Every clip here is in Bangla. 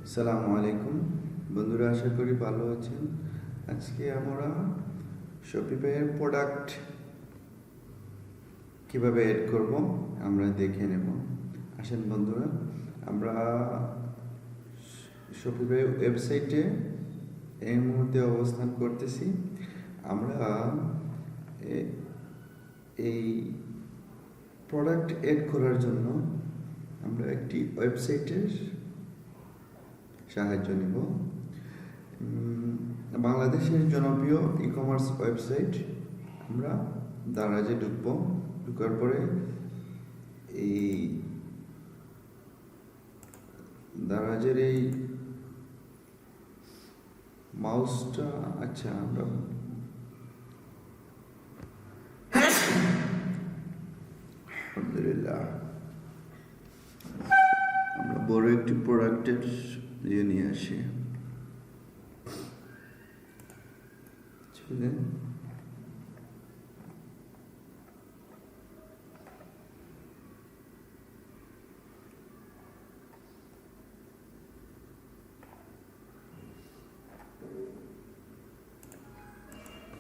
আসসালামু আলাইকুম বন্ধুরা, আশা করি ভালো আছেন। আজকে আমরা শপিফাইয়ের প্রোডাক্ট কিভাবে এড করব আমরা দেখে নেব। আসেন বন্ধুরা, আমরা শপিফাই ওয়েবসাইটে এই মুহূর্তে অবস্থান করতেছি। আমরা এই প্রোডাক্ট এড করার জন্য আমরা একটি ওয়েবসাইটের সাহায্য নিব। বাংলাদেশের জনপ্রিয় ই কমার্স ওয়েবসাইট আমরা দারাজে ঢুকবো। ঢুকার পরে এই দারাজের এই মাউসটা আমরা আলহামদুলিল্লাহ আমরা বড় একটি প্রোডাক্টের নিয়ে আসি।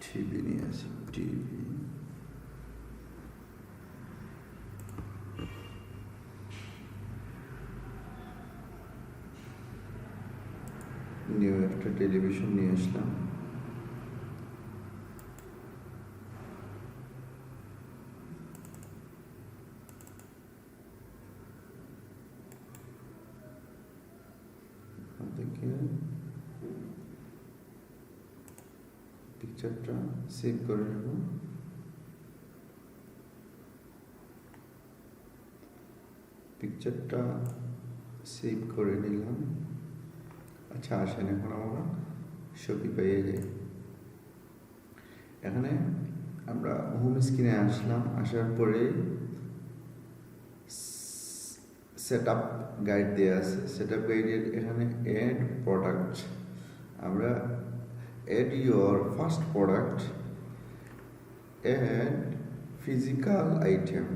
টিভি নিয়ে আসি। টিভি নিউ একটা টেলিভিশন নিয়ে আসলাম। পিকচারটা সেভ করে নেব। পিকচারটা সেভ করে নিলাম। আচ্ছা, আসেন এখন আমরা শপিফাইয়ে যাই। এখানে আমরা হোম স্ক্রিনে আসলাম। আসার পরে সেট আপ গাইড দেওয়া আছে। সেট আপ গাইডের এখানে অ্যাড প্রোডাক্ট, আমরা add your first product, add physical item,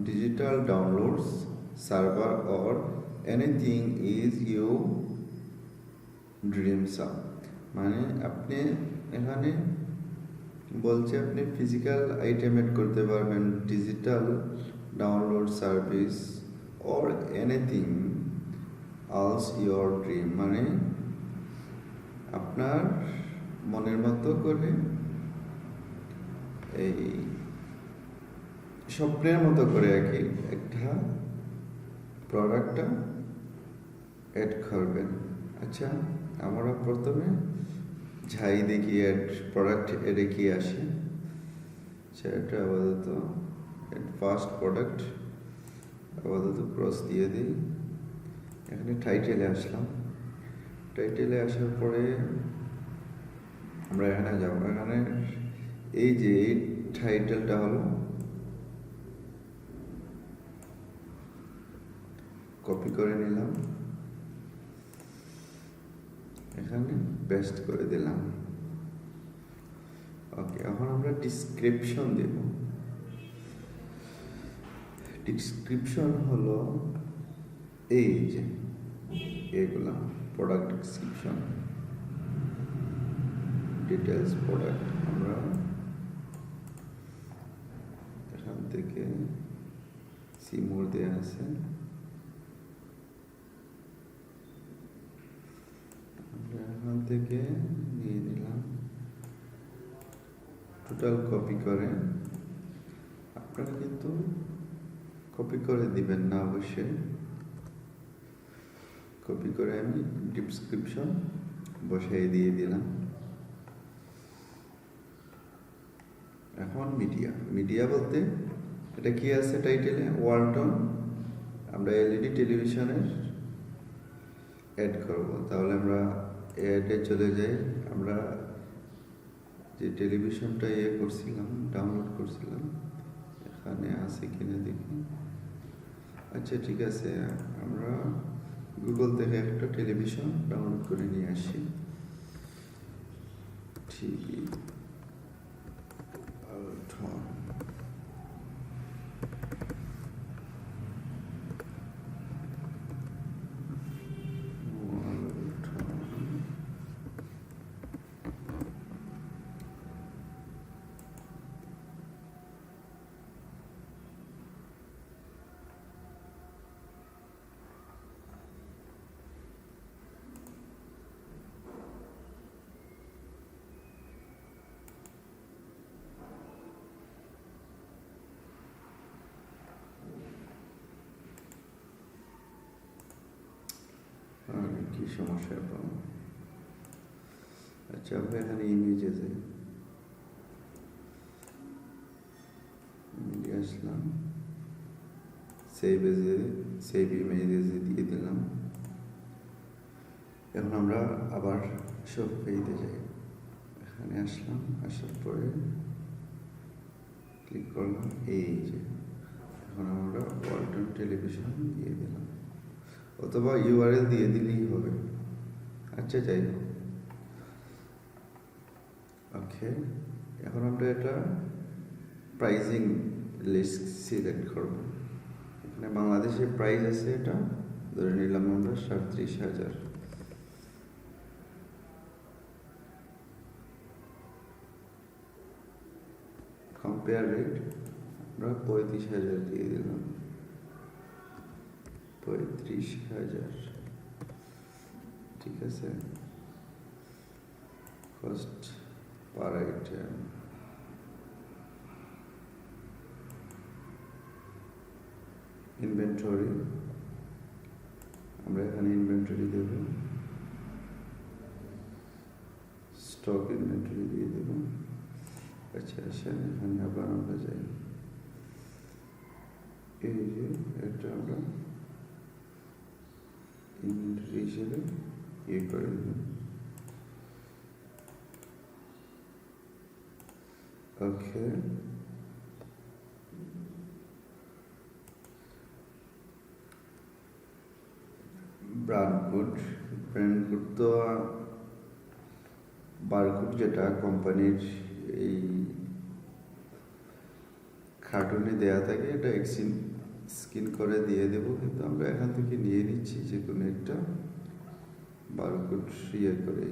digital downloads, server or anything is you dreams of। মানে আপনি এখানে বলছে আপনি ফিজিক্যাল আইটেম এড করতে পারবেন, digital download service or anything else your dream, মানে আপনার মনের মতো করে এই স্বপ্নের মতো করে একটা প্রোডাক্টটা অ্যাড করবেন। আচ্ছা, আমরা প্রথমে যাই দেখি অ্যাড প্রোডাক্ট এডে কি আসে। সেটা আপাতত ফার্স্ট প্রোডাক্ট আপাতত ক্রস দিয়ে দিই। এখানে টাইটেলে আসলাম। টাইটেলে আসার পরে আমরা এখানে যাব। এখানে এই যে এই টাইটেলটা হলো কপি করে নিলাম, এখানে পেস্ট করে দিলাম। ওকে, এখন আমরা ডিসক্রিপশন দেব। ডিসক্রিপশন হলো এই যে এগুলা প্রোডাক্ট ডিসক্রিপশন, ডিটেলস প্রোডাক্ট। আমরা এখান থেকে সিমোর দেয়া আছে, আমরা এখান থেকে নিয়ে নিলাম। টোটাল কপি করে, আপনারা কিন্তু কপি করে দিবেন না অবশ্যই। কপি করে আমি ডিসক্রিপশন বসাই দিয়ে দিলাম। এখন মিডিয়া বলতে এটা কি আছে টাইটেলে, ওয়ালটন। আমরা এলইডি টেলিভিশনের অ্যাড করব। তাহলে আমরা অ্যাডে চলে যাই। আমরা যে টেলিভিশনটা করছিলাম, ডাউনলোড করছিলাম, এখানে আছে কিনা দেখি। আচ্ছা, ঠিক আছে, আমরা গুগল থেকে একটা টেলিভিশন ডাউনলোড করে নিয়ে আসি। টিভি কি সমস্যা পাবো। আচ্ছা আমরা এখানে ইমেজে যাই, ইমেজে আসলাম, সেভ ইমেজে দিয়ে দিলাম। এখন আমরা আবার শপিফাইতে যাই, এখানে আসলাম, আসার পরে ক্লিক করলাম, এই যে এখন আমরা ওয়ালটন টেলিভিশন দিয়ে দিলাম, অথবা ইউআরএল দিয়ে দিলেই হবে। আচ্ছা যাই হোক, ওকে। এখন আমরা এটা প্রাইজিং লিস্ট সিলেক্ট করব। এখানে বাংলাদেশে প্রাইস আছে, এটা ধরে নিলাম আমরা 37,000। কম্পেয়ার রেট আমরা 35,000 দিয়ে দিলাম, 35,000, ঠিক আছে। কস্ট পার আইটেম ইনভেন্টরি, আমরা এখানে ইনভেন্টরি দেব, স্টক ইনভেন্টরি দিয়ে দেব। আচ্ছা আসেন এখানে আবার আমরা যাই, এই যে এটা আমরা ইনভেন্টরি হিসেবে ইয়ে করে দেব। ওকে, ব্র্যান্ড কোড তো বারকোড যেটা কোম্পানির এই কার্টুনে দেয়া থাকে, এটা স্ক্যান করে দিয়ে দেব, কিন্তু আমরা এখান থেকে নিয়ে নিচ্ছি যে কোনো একটা বারকোড ইয়ে করে।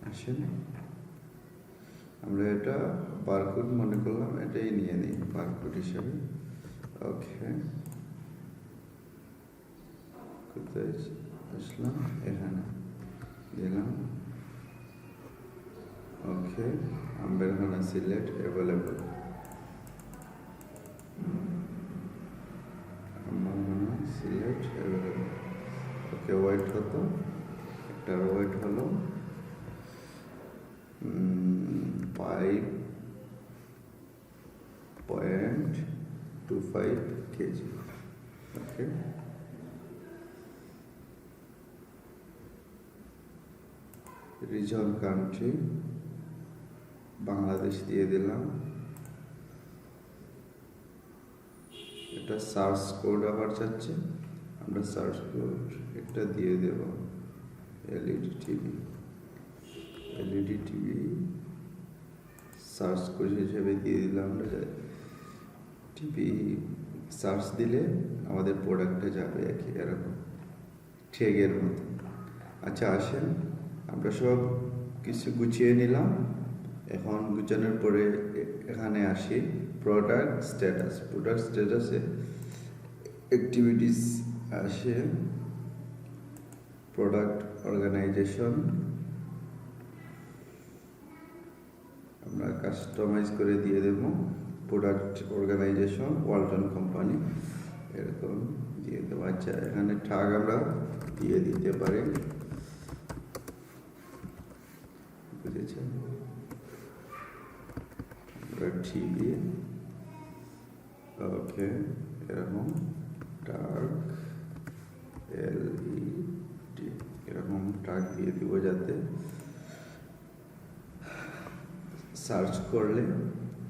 আসেন আমরা এটা বারকোড মনে করলাম, এটাই নিয়ে নিই বারকোড হিসাবে। ওকে, কোথায় আসলাম, এখানে দিলাম। ওকে, আমরা এখানে সিলেক্ট অ্যাভেলেবল, সিলেক্ট অ্যাভেলেবল। ওকে, ওয়েট কত, একটার ওয়েট হলো 5.25 কেজি। ওকে, রিজন কান্ট্রি বাংলাদেশ দিয়ে দিলাম। এটা সার্চ কোড আবার চাচ্ছে, আমরা সার্চ কোড একটা দিয়ে দেব, এলইডি টিভি সার্চ কোড হিসেবে দিয়ে দিলাম। আমরা টিভি সার্চ দিলে আমাদের প্রোডাক্টে যাবে এরকম ট্যাগের মতো। আচ্ছা আসেন আমরা সব কিছু গুছিয়ে নিলাম, এখন গুছানোর পরে এখানে আসি প্রোডাক্ট স্ট্যাটাসে অ্যাক্টিভিটিস আসে, প্রোডাক্ট অর্গানাইজেশন আমরা কাস্টমাইজ করে দিয়ে দেব, প্রোডাক্ট অর্গানাইজেশন ওয়ালটন কোম্পানি এরকম দিয়ে দেবো। আচ্ছা এখানে ঠাগ আমরা দিয়ে দিতে পারি, বুঝেছেন, টিভি। ওকে, এরকম টাগ এলইডি এরকম টাগ দিয়ে দিব, যাতে সার্চ করলে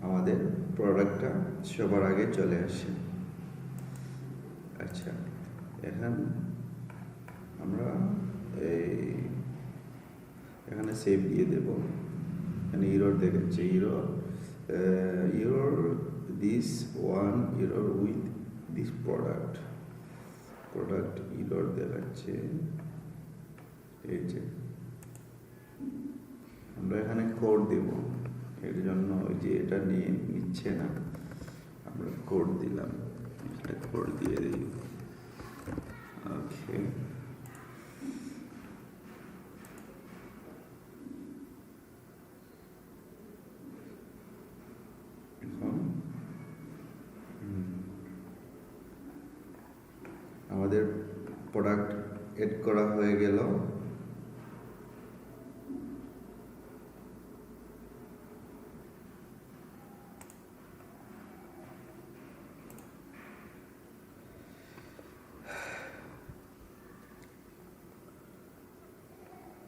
আমাদের প্রোডাক্টটা সবার আগে চলে আসে। আচ্ছা এখন আমরা এখানে সেভ দিয়ে দেব। এখানে ইরর দেখাচ্ছে, error this one error with this product error দেখাচ্ছে। এই যে আমরা এখানে কোড দেব, এর জন্য ওই যে এটা নিয়ে নিচ্ছে না, আমরা কোড দিলাম, এটা কোড দিয়ে দিই। ওকে, আমাদের প্রোডাক্ট এড করা হয়ে গেল।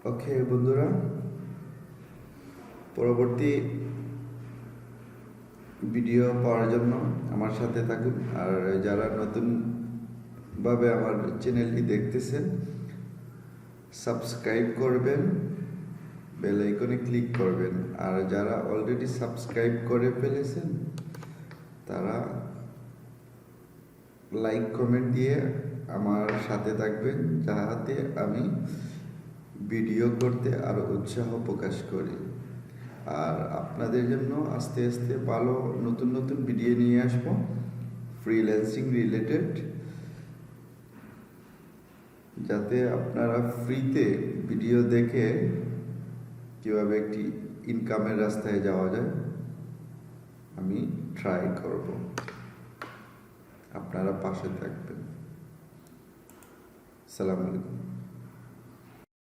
ওকে বন্ধুরা, পরবর্তী ভিডিও পাওয়ার জন্য আমার সাথে থাকুন। আর যারা নতুনভাবে আমার চ্যানেলটি দেখতেছেন, সাবস্ক্রাইব করবেন, বেল আইকনে ক্লিক করবেন। আর যারা অলরেডি সাবস্ক্রাইব করে ফেলেছেন তারা লাইক কমেন্ট দিয়ে আমার সাথে থাকবেন, যাতে আমি ভিডিও করতে আরো উৎসাহ প্রকাশ করি। আর আপনাদের জন্য আস্তে আস্তে ভালো নতুন নতুন ভিডিও নিয়ে আসবো ফ্রিল্যান্সিং রিলেটেড, যাতে আপনারা ফ্রিতে ভিডিও দেখে কিভাবে একটি ইনকামের রাস্তায় যাওয়া যায় আমি ট্রাই করব। আপনারা পাশে থাকবেন। আসসালামু আলাইকুম।